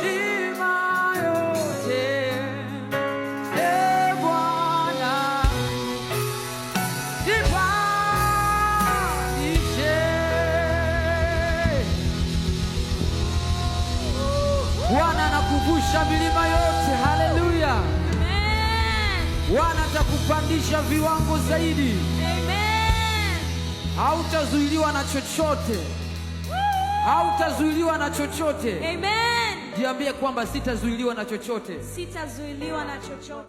heshima yote. Bwana nipandishe. Bwana anakuvusha milima yote. Haleluya. Bwana atakupandisha viwango zaidi. Hautazuiliwa na chochote. Hautazuiliwa na chochote. Amen. Jiambie kwamba sitazuiliwa na chochote. Sitazuiliwa na chochote.